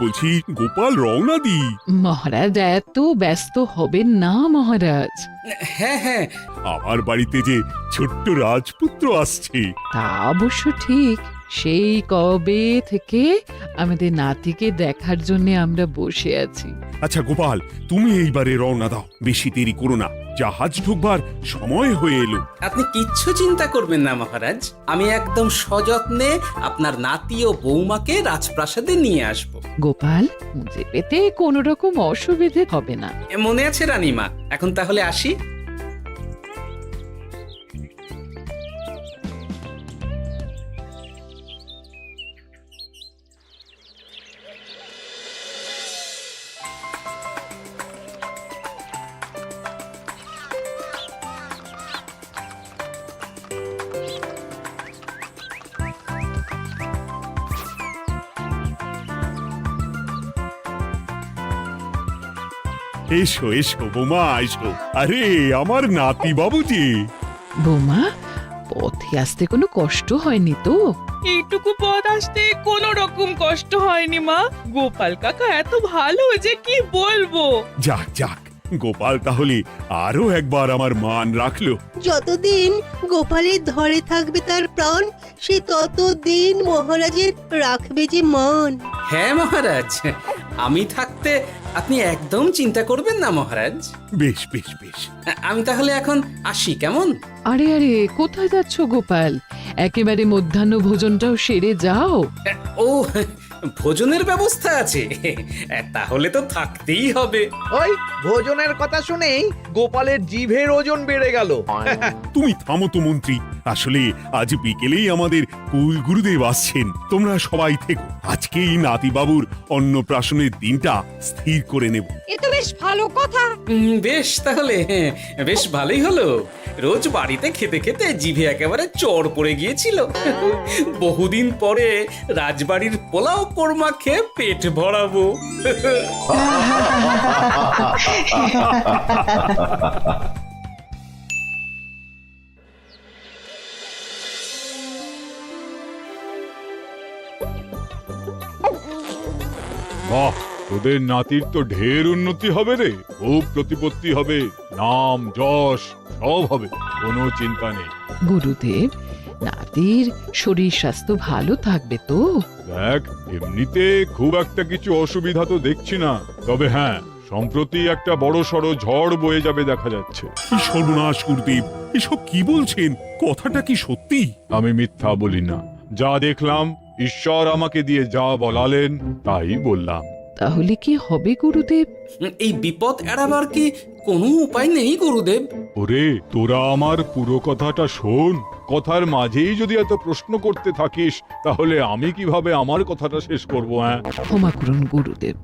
বলছি গোপাল রওনা দি। মহারাজ এত ব্যস্ত হবেন না মহারাজ। হ্যাঁ হ্যাঁ, আমার বাড়িতে যে ছোট্ট রাজপুত্র আসছে। তা অবশ্য ঠিক, সেই কবে থেকে আমাদের নাতিকে দেখার জন্য আমরা বসে আছি। আচ্ছা গোপাল, তুমি এইবারে রওনা দাও, বেশি দেরি করো না, জাহাজ ঢুকবার সময় হয়ে এলো। আপনি কিচ্ছু চিন্তা করবেন না মহারাজ, আমি একদম সযত্নে আপনার নাতি ও বৌমাকে রাজপ্রাসাদে নিয়ে আসব। গোপাল, খুঁজে পেতে কোনো রকম অসুবিধে হবে না। মনে আছে রানীমা? এখন তাহলে আসি। এসো এসো বৌমা, এসো। আরে আমার নাতি বাবুজি। বৌমা, পথে আসতে কোনো কষ্ট হয়নি তো? এইটুকু পথ আসতে কোনো রকম কষ্ট হয়নি মা। গোপাল কাকা এত ভালো যে কি বলবো। যাক যাক, গোপাল তাহলে আরো একবার আমার মান রাখলো। যতদিন গোপালের ধরে থাকবে তার প্রাণ, সে ততদিন মহারাজের রাখবে যে মান। হ্যাঁ মহারাজ, আমি থাকতে আপনি একদম চিন্তা করবেন না মহারাজ। বেশ বেশ বেশ। আমি তাহলে এখন আসি, কেমন? আরে আরে, কোথায় যাচ্ছ গোপাল? একেবারে মধ্যাহ্ন ভোজনটাও সেরে যাও। ও, ভোজনের ব্যবস্থা আছে? তাহলে তো থাকতেই হবে। ওই ভোজনের কথা শুনেই গোপালের জিভের ওজন বেড়ে গেল। তুমি থামো তো মন্ত্রী, আসলে আজ বিকেলেই আমাদের কুল গুরুদেব আসছেন। তোমরা সবাই থেকো, আজকেই নাতি বাবুর অন্নপ্রাশনের দিনটা স্থির করে নেব। এ তো বেশ ভালো কথা। বেশ তাহলে, বেশ ভালোই হলো। রোজ বাড়িতে খেতে খেতে জিভে একেবারে চড় পড়ে গিয়েছিল। বহুদিন পরে রাজবাড়ির পোলাও কোরমা খেয়ে পেট ভরাবো। বাহ, তোদের নাতির তো ঢের উন্নতি হবে রে, খুব প্রতিপত্তি হবে, নাম যশ সব হবে, কোনো চিন্তা নেই। গুরুদেব, নাতির শরীর স্বাস্থ্য ভালো থাকবে তো? দেখ, এমনিতে খুব একটা কিছু অসুবিধা তো দেখছি না, তবে হ্যাঁ, সম্প্রতি একটা বড় সড়ো ঝড় বয়ে যাবে দেখা যাচ্ছে। কি সর্বনাশ গুরুদেব, এসব কি বলছেন? কথাটা কি সত্যি? আমি মিথ্যা বলি না, যা দেখলাম, ঈশ্বর আমাকে দিয়ে যা বলালেন তাই বললাম। তাহলে কি হবে গুরুদেব? এই বিপদ এড়াবার কি কোনো উপায় নেই গুরুদেব? ওরে, তোরা আমার পুরো কথাটা শোন, কথার মাঝেই যদি এত প্রশ্ন করতে থাকিস তাহলে আমি কিভাবে আমার কথাটা শেষ করব? হ্যাঁ, ক্ষমা করুন গুরুদেব,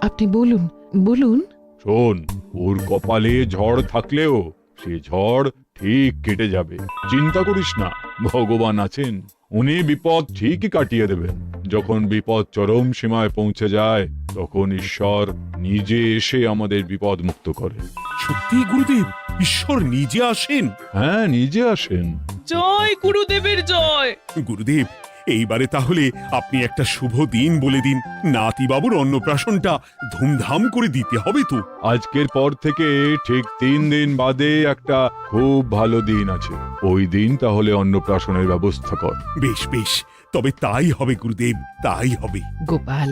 আপনি বলুন বলুন। শোন, ওর কপালে ঝড় থাকলেও সে ঝড় ঠিক কেটে যাবে, চিন্তা করিস না, ভগবান আছেন, উনি বিপদ ঠিকই কাটিয়ে দেবেন। যখন বিপদ চরম সীমায় পৌঁছে যায় তখন ঈশ্বর নিজে এসে আমাদের বিপদ মুক্ত করে। সত্যি গুরুদেব, ঈশ্বর নিজে আসেন? হ্যাঁ, নিজে আসেন। জয় গুরুদেবের জয়। গুরুদেব, এইবারে তাহলে আপনি একটা শুভ দিন বলে দিন, নাতি বাবুর অন্নপ্রাশনটা ধুমধাম করে দিতে হবে তো। আজকের পর থেকে ঠিক 3 দিন বাদে একটা খুব ভালো দিন আছে, ওই দিন তাহলে অন্নপ্রাশনের ব্যবস্থা কর। বেশ বেশ, তবে তাই হবে গুরুদেব, তাই হবে। গোপাল,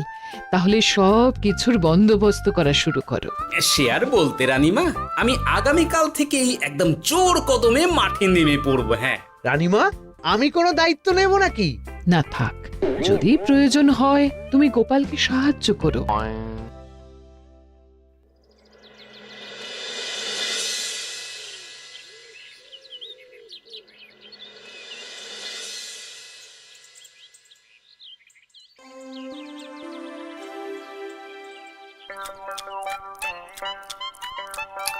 তাহলে সব কিছুর বন্দোবস্ত করা শুরু করো। সে আর বলতে রানীমা, আমি আগামীকাল থেকেই একদম জোর কদমে মাঠে নেমে পড়বো। হ্যাঁ রানীমা, আমি কোনো দায়িত্ব নেব নাকি? না থাক, যদি প্রয়োজন হয় তুমি গোপালকে সাহায্য করো।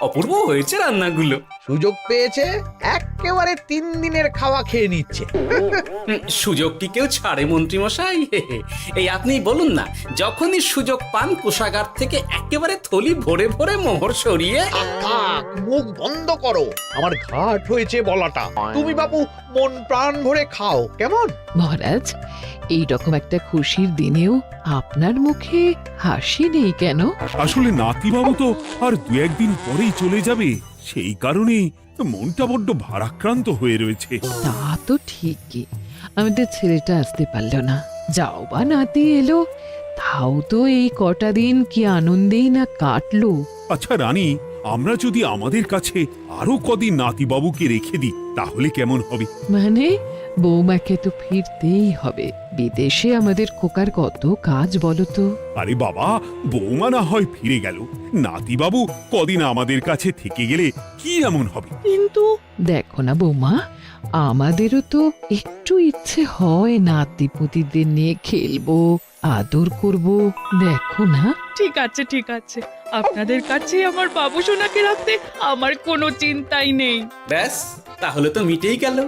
অপূর্ব হয়েছে রান্নাগুলো। সুযোগ পেয়েছে, এক একেবারে 3 দিনের খাওয়া খেয়ে নিচ্ছে। সুযোগ কি কেউ ছাড়ে মন্ত্রী মশাই? এই আপনি বলুন না, যখনই সুযোগ পান কোষাগার থেকে একেবারে থলি ভরে ভরে মোহর সরিয়ে। থাক, মুখ বন্ধ করো, আমার ঘাট হয়েছে বলাটা। তুমি বাবু মন প্রাণ ভরে খাও, কেমন? মহারাজ, এই রকম একটা খুশির দিনেও আপনার মুখে হাসি নেই কেন? আসলে নাতিবাবু তো আর 2-1 দিন পরেই চলে যাবে, সেই কারণেই মনটা বড্ড ভারাক্রান্ত হয়ে রয়েছে। তা তো ঠিকই, আমাদের ছেলেটা আসতে পারল না, যাও বা নাতি এলো, তাও তো এই কটা দিন কি আনন্দেই না কাটলো। আচ্ছা রানী, আমরা যদি আমাদের কাছে আরো কদিন নাতিবাবুকে রেখে দিই তাহলে কেমন হবে? মানে বৌমাকে তো ফিরতেই হবে, বিদেশে আমাদের খোকার কত কাজ বলো তো। আরে বাবা, বৌমা না হয় ফিরে গেল, নাতিবাবু কদিন আমাদের কাছে থেকে গেলে কি এমন হবে? কিন্তু দেখো না বৌমা, আমাদেরও তো একটু ইচ্ছে হয় নাতিপুতিদের নিয়ে খেলবো, আদর করব, দেখো না। ঠিক আছে ঠিক আছে, আপনাদের কাছে আমার বাবু সোনাকে রাখতে আমার কোনো চিন্তাই নেই। ব্যাস, তাহলে তো মিটেই গেল।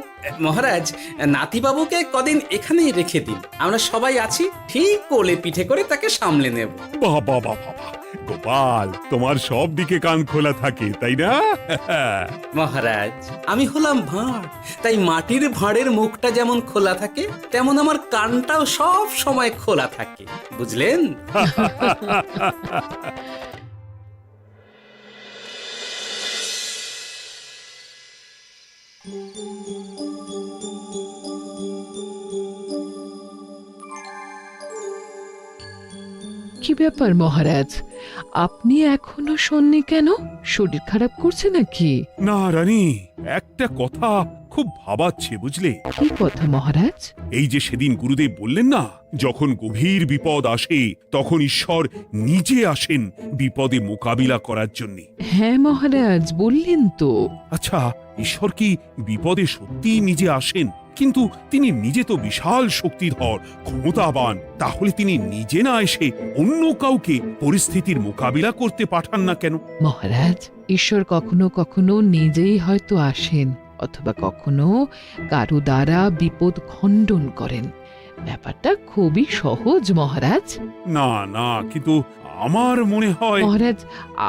মহারাজ, নাতিবাবুকে কদিন এখানেই রেখে দিন, আমরা সবাই আছি, ঠিক কোলে পিঠে করে তাকে সামলে নেব। বাবা বাবা বাবা, গোপাল তোমার সব দিকে কান খোলা থাকে তাই না? মহারাজ, আমি হলাম ভাঁড়, তাই মাটির ভাঁড়ের মুখটা যেমন খোলা থাকে তেমন আমার কানটাও সব সময় খোলা থাকে, বুঝলেন? কি ব্যাপার মহারাজ, আপনি এখনো শোননি কেন? শরীর খারাপ করছে নাকি? না রানী, একটা কথা খুব ভাবাচ্ছে বুঝলে। কি কথা মহারাজ? এই যে সেদিন গুরুদেব বললেন না, যখন গভীর বিপদ আসে তখন ঈশ্বর নিজে আসেন বিপদে মোকাবিলা করার জন্য। হ্যাঁ মহারাজ, বললেন তো। আচ্ছা, ঈশ্বর কি বিপদে সত্যিই নিজে আসেন? কিন্তু তিনি নিজে তো বিশাল শক্তিধর, ক্ষমতাবান, তাহলে তিনি নিজে না এসে অন্য কাউকে পরিস্থিতির মোকাবিলা করতে পাঠান না কেন? মহারাজ, ঈশ্বর কখনো কখনো নিজেই হয়তো আসেন, অথবা কখনো কারো দ্বারা বিপদ খণ্ডন করেন। ব্যাপারটা খুবই সহজ মহারাজ। না না, কিন্তু আমার মনে হয়। মহারাজ,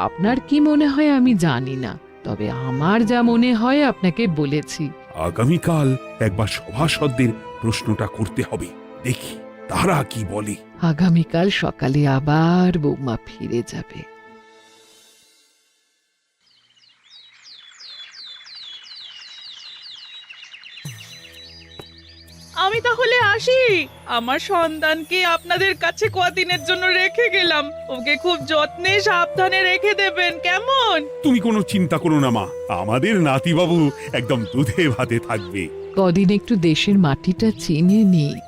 আপনার কি মনে হয় আমি জানি না, তবে আমার যা মনে হয় আপনাকে বলেছি। আগামীকাল একবার সভাসদদের প্রশ্নটা করতে হবে, দেখি তারা কি বলে। আগামীকাল সকালে আবার বৌমা ফিরে যাবে। আমি তাহলে আসি, আমার সন্তানকে আপনাদের কাছে কদিনের জন্য রেখে গেলাম, ওকে খুব যত্নে সাবধানে রেখে দেবেন, কেমন? তুমি কোনো চিন্তা করো না মা, আমাদের নাতিবাবু একদম দুধে ভাতে থাকবে। কদিন একটু দেশের মাটিটা চিনে নিক,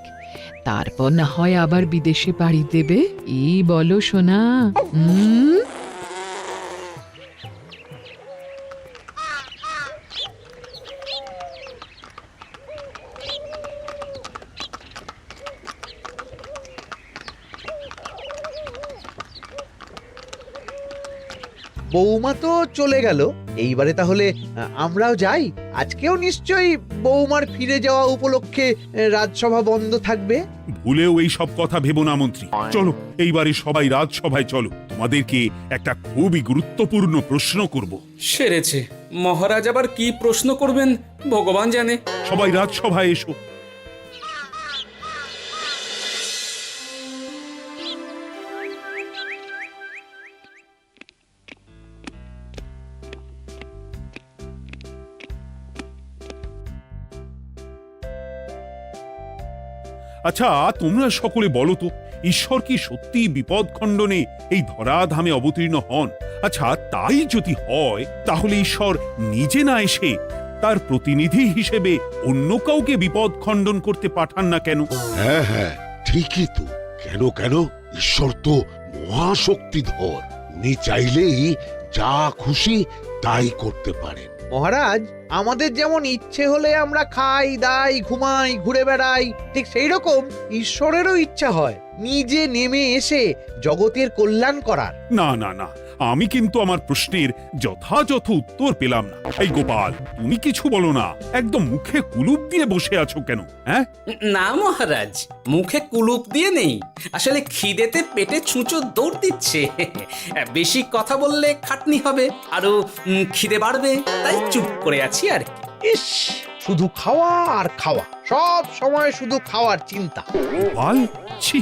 তারপর না হয় আবার বিদেশে পাড়ি দেবে। এই বলো সোনা। বৌমা তো চলে গেল, এইবারে তাহলে আমরাও যাই। আজকেও নিশ্চয়ই বৌমার ফিরে যাওয়া উপলক্ষে রাজসভা বন্ধ থাকবে। ভুলেও এই সব কথা ভেবো না মন্ত্রী, চলো এইবারে সবাই রাজসভায় চলো, তোমাদেরকে একটা খুবই গুরুত্বপূর্ণ প্রশ্ন করব। সেরেছে, মহারাজ আবার কি প্রশ্ন করবেন ভগবান জানে। সবাই রাজসভায় এসো। আচ্ছা, তোমরা সকলে বলো তো, ঈশ্বর কি সত্যি বিপদ খণ্ডনে এই ধরাধামে অবতীর্ণ হন? আচ্ছা, তাই যদি হয় তাহলে ঈশ্বর নিজে না এসে তার প্রতিনিধি হিসেবে অন্য কাউকে বিপদ খণ্ডন করতে পাঠান না কেন? হ্যাঁ হ্যাঁ, ঠিকই তো। কেন কেন, ঈশ্বর তো মহাশক্তিধর, উনি চাইলেই যা খুশি তাই করতে পারেন। মহারাজ, আমাদের যেমন ইচ্ছে হলে আমরা খাই দাই ঘুমাই ঘুরে বেড়াই, ঠিক সেই রকম ঈশ্বরেরও ইচ্ছা হয় নিজে নেমে এসে জগতের কল্যাণ করার। না না না, আমি কিন্তু আমার প্রশ্নের যথাযথ উত্তর পেলাম না। এই গোপাল, তুমি কিছু বলো না, একদম মুখে কুলুপ দিয়ে বসে আছো কেন? হ্যাঁ, না মহারাজ, মুখে কুলুপ দিয়ে নেই, আসলে খিদেতে পেটে ছুঁচো দৌড় দিচ্ছে। বেশি কথা বললে খাটনি হবে, আরো খিদে বাড়বে, তাই চুপ করে আছি আর কি। ইস, শুধু খাওয়া আর খাওয়া, সব সময় শুধু খাওয়ার চিন্তা। গোপাল, ছি,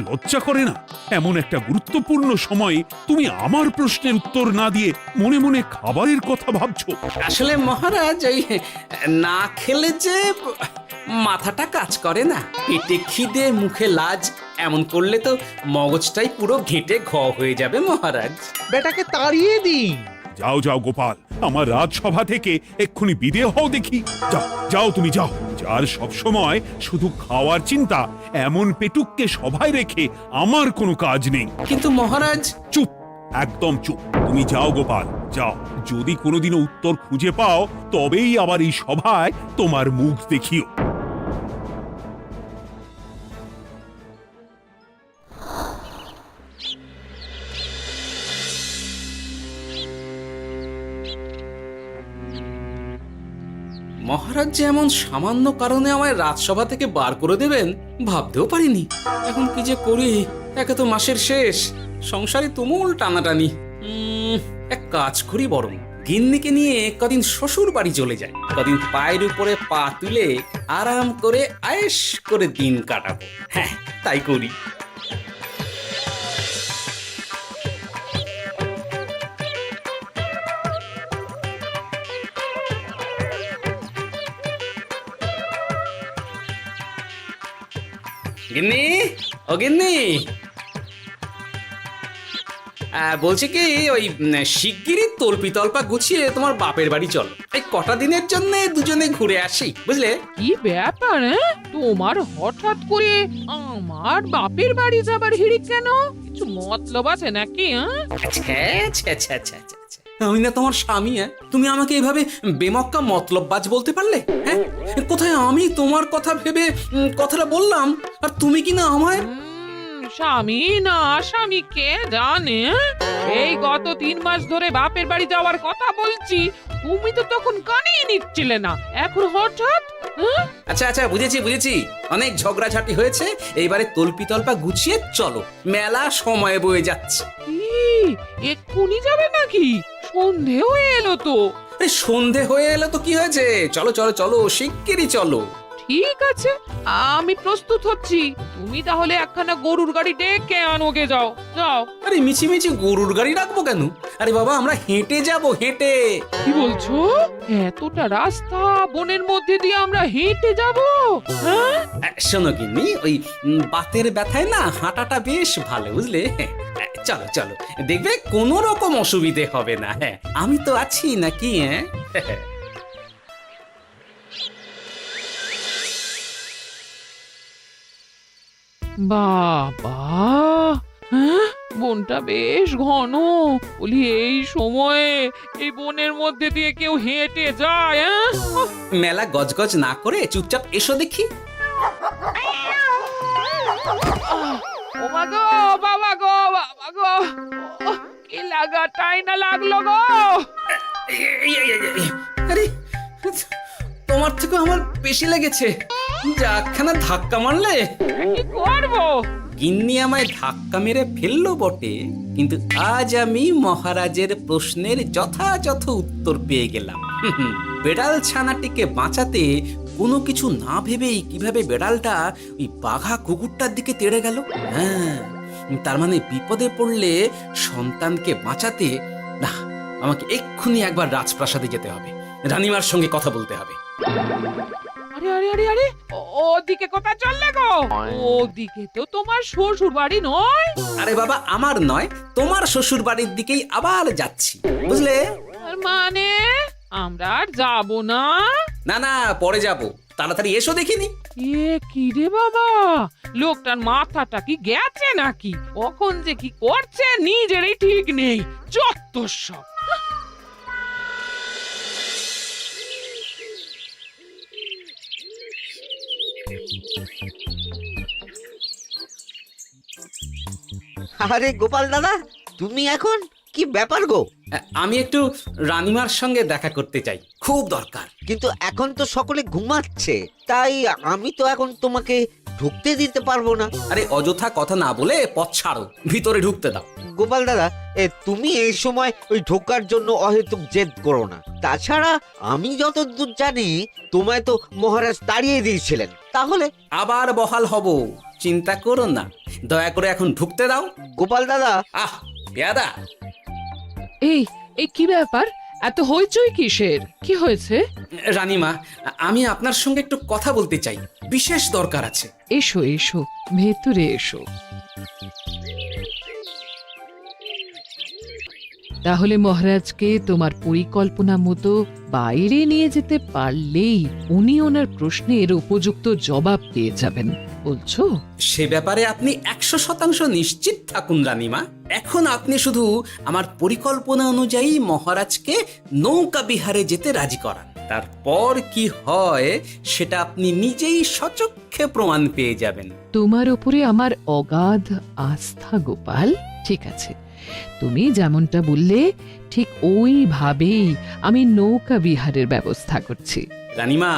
লজ্জা করে না? এমন একটা গুরুত্বপূর্ণ সময়ে তুমি আমার প্রশ্নের উত্তর না দিয়ে মনে মনে খাবারের কথা ভাবছো। আসলে মহারাজ, ওই না খেলে যে মাথাটা কাজ করে না, পেটে খিদে মুখে লাজ, এমন করলে তো মগজটাই পুরো ঘেঁটে ঘ হয়ে যাবে মহারাজ। বেটাকে তাড়িয়ে দিন। যাও যাও গোপাল, আমার রাজসভা থেকে এক্ষুনি বিদে হও দেখি। যাও যাও, তুমি যাও। যার সব সময় শুধু খাওয়ার চিন্তা, এমন পেটুককে সভায় রেখে আমার কোনো কাজ নেই। কিন্তু মহারাজ, চুপ, একদম চুপ। তুমি যাও গোপাল, যাও। যদি কোনোদিনও উত্তর খুঁজে পাও, তবেই আবার এই সভায় তোমার মুখ দেখিও। মহারাজ যে এমন সামান্য কারণে আমায় রাজসভা থেকে বার করে দেবেন ভাবতেও পারিনি। এখন কি যে করি, একে তো মাসের শেষ, সংসারে তুমুল টানাটানি। এক কাজ করি বরং, গিন্নিকে নিয়ে কদিন শ্বশুর বাড়ি চলে যায়, কদিন পায়ের উপরে পা তুলে আরাম করে আয়েশ করে দিন কাটাবো। হ্যাঁ, তাই করি। গিন্নি, ও গিন্নি, বলছি কি, ওই শিগগিরই তল্পি তল্পা গুছিয়ে তোমার বাপের বাড়ি চলো। এই কটা দিনের জন্য দুজনে ঘুরে আসি, বুঝলে? কি ব্যাপার? তোমার হঠাৎ করে আমার বাপের বাড়ি যাবার হিড়িক কেন? কিছু মতলব আছে নাকি? আমি না তোমার স্বামী? তুমি আমাকে এইভাবে বেমক্কা মতলববাজ বলতে পারলে? হ্যাঁ, কোথায় আমি তোমার কথা ভেবে কথাটা বললাম, আর তুমি কি না আমায় স্বামী না স্বামী কে জানে? এই গত 3 মাস ধরে বাপের বাড়ি যাওয়ার কথা বলছি, তুমি তো তখন কানেই নিচ্ছিলে না, এখন হঠাৎ? আচ্ছা আচ্ছা, বুঝেছি বুঝেছি, অনেক ঝগড়াঝাটি হয়েছে, এইবারে তল্পি তল্পা গুছিয়ে চলো, মেলা সময় বয়ে যাচ্ছে। কি এক্ষুনি যাবে নাকি? সন্ধে হয়ে এলো তো। আরে সন্ধে হয়ে এলো তো কি হয়েছে, চলো চলো চলো, শিগগিরই চলো। ঠিক আছে, আমি প্রস্তুত হচ্ছি। তুমি তাহলে একখানা গরুর গাড়ি ডেকে আনোগে, যাও যাও। আরে মিছিমিছি গরুর গাড়ি রাখবো কেন? আরে বাবা, আমরা হেঁটে যাব, হেঁটে। কি বলছো? এতটা রাস্তা বনের মধ্যে দিয়ে আমরা হেঁটে যাব? হ্যাঁ, শোনো গিন্নি, ওই বাতের ব্যথায় না হাঁটাটা বেশ ভালো, বুঝলে? চলো চলো, দেখবে কোনো রকম অসুবিধে হবে না। হ্যাঁ, আমি তো আছি নাকি? হ্যাঁ, বাবা, বনটা বেশ ঘন। বলি, এই সময়ে এই বনের মধ্যে দিয়ে কেউ হেঁটে যায়? মেলা গজগজ না করে চুপচাপ এসো দেখি। ও মা গো, বাবা গো, বাবা গো, কি লাগাটাই না লাগলো গো। আরে, তোমার থেকে আমার বেশি লেগেছে, যাখানা ধাক্কা মারলে। কি করবো? গিন্নি আমায় ধাক্কা মেরে ফেললো বটে, কিন্তু আজ আমি মহারাজের প্রশ্নের যথাযথ উত্তর পেয়ে গেলাম। বেড়াল ছানাটিকে বাঁচাতে কোনো কিছু না ভেবেই কিভাবে বেড়ালটা ওই বাঘা কুকুরটার দিকে তেড়ে গেল। হ্যাঁ, তার মানে বিপদে পড়লে সন্তানকে বাঁচাতে না, আমাকে এক্ষুনি একবার রাজপ্রাসাদে যেতে হবে, রানীমার সঙ্গে কথা বলতে হবে। আরে আরে আরে আরে, ওদিকে কোথায় চললে গো? ওদিকে তো তোমার শ্বশুর বাড়ি নয়? আরে বাবা, আমার নয়, তোমার শ্বশুর বাড়ির দিকেই আবার যাচ্ছি, বুঝলে? তার মানে আমরা আর যাবো না? না না, পরে যাব, তাড়াতাড়ি এসো দেখিনি। এ কি রে বাবা, লোকটার মাথাটা কি গেছে নাকি? কখন যে কি করছে নিজেরই ঠিক নেই, যত সব। আরে গোপাল দাদা, তুমি এখন কি ব্যাপার গো? আমি একটু রানিমার সঙ্গে দেখা করতে চাই, খুব দরকার। কিন্তু এখন তো সকলে ঘুমাচ্ছে, তাই আমি তো এখন তোমাকে ঢুকতে দিতে পারবো না। আরে অযথা কথা না বলে পথ ছাড়ো, ভিতরে ঢুকতে দাও। গোপাল দাদা, তুমি এই সময় ওই ঢোকার জন্য অহেতুক জেদ করো না। তাছাড়া আমি যতদূর জানি তোমায় তো মহারাজ তাড়িয়ে দিয়েছিলেন, তাহলে আবার বহাল হব, চিন্তা করো না। দয়া করে এখন ঢুকতে দাও। গোপাল দাদা। আহ পেয়াদা, এই এই কি ব্যাপার? এত হইচই কিসের? কি হয়েছে? রানীমা, আমি আপনার সঙ্গে একটু কথা বলতে চাই, বিশেষ দরকার আছে। এসো এসো, ভেতরে এসো। তাহলে মহারাজকে তোমার পরিকল্পনা মতো বাইরে নিয়ে যেতে পারলেই উনি ওনার প্রশ্নের উপযুক্ত জবাব পেয়ে যাবেন, বলছো? সে ব্যাপারে আপনি 100% নিশ্চিত থাকুন রানীমা। এখন আপনি শুধু আমার পরিকল্পনা অনুযায়ী মহারাজকে নৌকা বিহারে যেতে রাজি করান। তারপর কি হয় সেটা আপনি নিজেই সচক্ষে প্রমাণ পেয়ে যাবেন। তোমার উপরে আমার অগাধ আস্থা গোপাল। ঠিক আছে, তুমি যেমনটা বললে ঠিক ওইভাবেই আমি নৌকা বিহারের ব্যবস্থা করছি। রানীমা,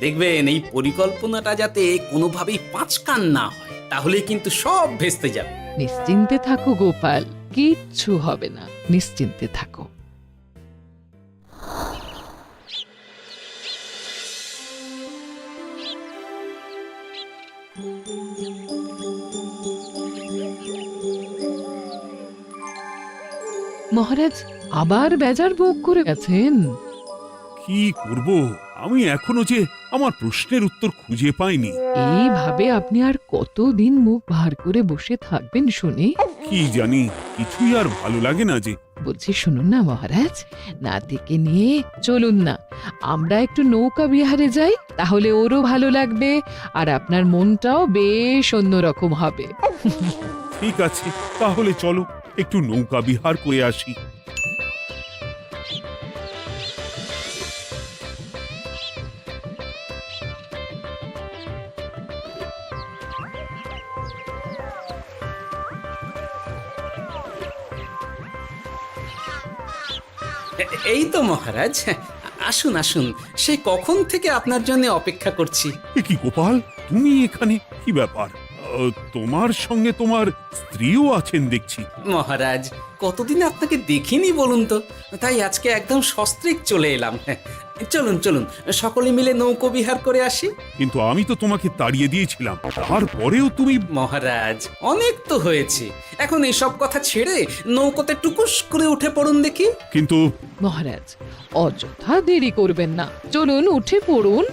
দেখবেন এই পরিকল্পনাটা যাতে কোনোভাবেই পাঁচকান না হয়, তাহলে কিন্তু সব ভেস্তে যাবে। নিশ্চিন্তে থাকো গোপাল, কিচ্ছু হবে না, নিশ্চিন্তে থাকো। মহারাজ আবার বেজার ভোগ করে গেছেন। কি করব, আমি এখনো যে আমার প্রশ্নের উত্তর খুঁজে পাইনি। এইভাবে আপনি আর কতদিন মুখ ভার করে বসে থাকবেন শুনি? কি জানি, কিছুই আর ভালো লাগে না যে। বলছি শুনুন না মহারাজ, নাতিকে নিয়ে চলুন না, আমরা একটু নৌকা বিহারে যাই, তাহলে ওরও ভালো লাগবে আর আপনার মনটাও বেশ অন্যরকম হবে। ঠিক আছে, তাহলে চলো একটু নৌকা বিহার করে আসি। এই তো মহারাজ, আসুন আসুন, সেই কখন থেকে আপনার জন্য অপেক্ষা করছি। এ কি গোপাল, তুমি এখানে? কি ব্যাপার? তোমার সঙ্গে তোমার স্ত্রীও আছেন দেখছি। মহারাজ, কতদিন আপনাকে দেখিনি বলুন তো, তাই আজকে একদম সস্ত্রীক চলে এলাম। চলুন চলুন, সকলে মিলে নৌকো বিহার করে আসি। কিন্তু আমি তো তোমাকে তাড়িয়ে দিয়েছিলাম, তারপরেও তুমি। মহারাজ, অনেক তো হয়েছে, এখন এসব কথা ছেড়ে নৌকোতে টুকুস করে উঠে পড়ুন দেখি। কিন্তু মহারাজ অযথা দেরি করবেন না, চলুন উঠে পড়ুন।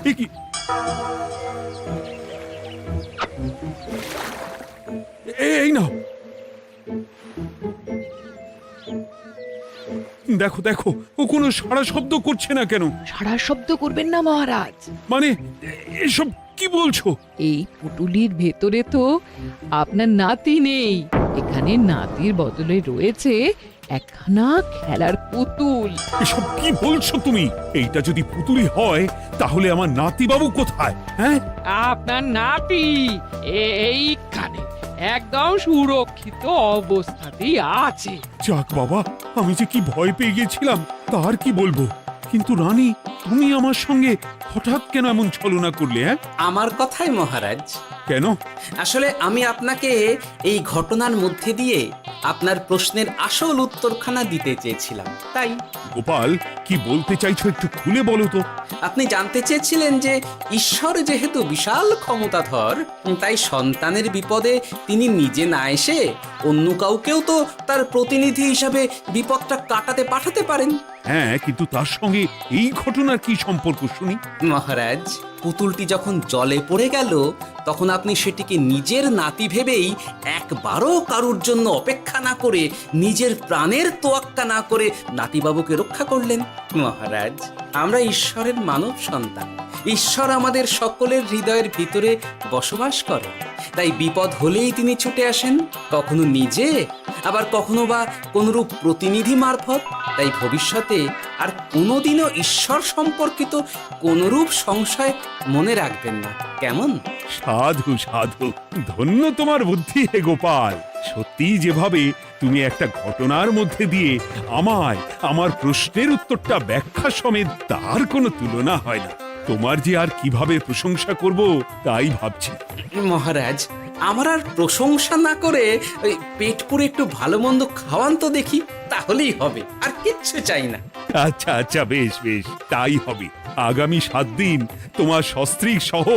এ কি, এই না, দেখো দেখো, ও কোনো সাড়া শব্দ করছে না কেন? সারা শব্দ করবেন না মহারাজ। মানে এসব কি বলছো? এই পুটুলির ভেতরে তো আপনার নাতি নেই, এখানে নাতির বদলে রয়েছে একখানা খেলার পুতুল। এসব কি বলছো তুমি? এইটা যদি পুতুলি হয় তাহলে আমার নাতি বাবু কোথায়? হ্যাঁ, আপনার নাতি এইখানে একদম সুরক্ষিত অবস্থাতেই আছে। যাক বাবা, আমি যে কি ভয় পেয়ে গেছিলাম তার কি বলবো। কিন্তু রানী, তুমি আমার সঙ্গে হঠাৎ কেন এমন ছলনা করলে? হ্যাঁ, আমার কথাই মহারাজ। কেন? আসলে আমি আপনাকে এই ঘটনার মধ্যে দিয়ে আপনার প্রশ্নের আসল উত্তরখানা দিতে চেয়েছিলাম, তাই। গোপাল, কি বলতে চাইছো একটু খুলে বলো তো। আপনি জানতে চেয়েছিলেন যে ঈশ্বর যেহেতু বিশাল ক্ষমতাধর, তাই সন্তানের বিপদে তিনি নিজে না এসে অন্য কাউকেও তো তার প্রতিনিধি হিসাবে বিপদটা কাটাতে পাঠাতে পারেন। হ্যাঁ, কিন্তু তার সঙ্গে এই ঘটনা ঘটনার কি সম্পর্ক শুনি? মহারাজ, পুতুলটি যখন জলে পড়ে গেল তখন আপনি সেটিকে নিজের নাতি ভেবেই একবারও কারুর জন্য অপেক্ষা না করে নিজের প্রাণের তোয়াক্কা না করে নাতিবাবুকে রক্ষা করলেন। মহারাজ, আমরা ঈশ্বরের মানব সন্তান। ঈশ্বর আমাদের সকলের হৃদয়ের ভিতরে বসবাস করে, তাই বিপদ হলেই তিনি ছুটে আসেন, কখনো নিজে, আবার কখনো বা কোনরূপ প্রতিনিধি মারফত। তাই ভবিষ্যতে আর কোনোদিনও ঈশ্বর সম্পর্কিত কোনরূপ সংশয় মনে রাখবেন না, কেমন? সাধু সাধু, ধন্য তোমার বুদ্ধি হে গোপাল। সত্যি যেভাবে তুমি একটা ঘটনার মধ্যে দিয়ে আমায় আমার প্রশ্নের উত্তরটা ব্যাখ্যা সমেত, তার কোনো তুলনা হয় না। তোমার যে আর কিভাবে প্রশংসা করব তাই ভাবছি। মহারাজ, আমার আর প্রশংসা না করে ওই পেট পুরে একটু ভালো মন্দ খাওয়ান তো দেখি, তাহলেই হবে, আর কিচ্ছু চাই না। আচ্ছা আচ্ছা, বেশ বেশ, তাই হবে। আগামী 7 দিন তোমার সস্ত্রীক সহ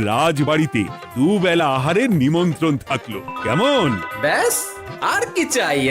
রাজবাড়িতে দুবেলা আহারের নিমন্ত্রণ থাকলো, কেমন? ব্যাস, আর কি চাই?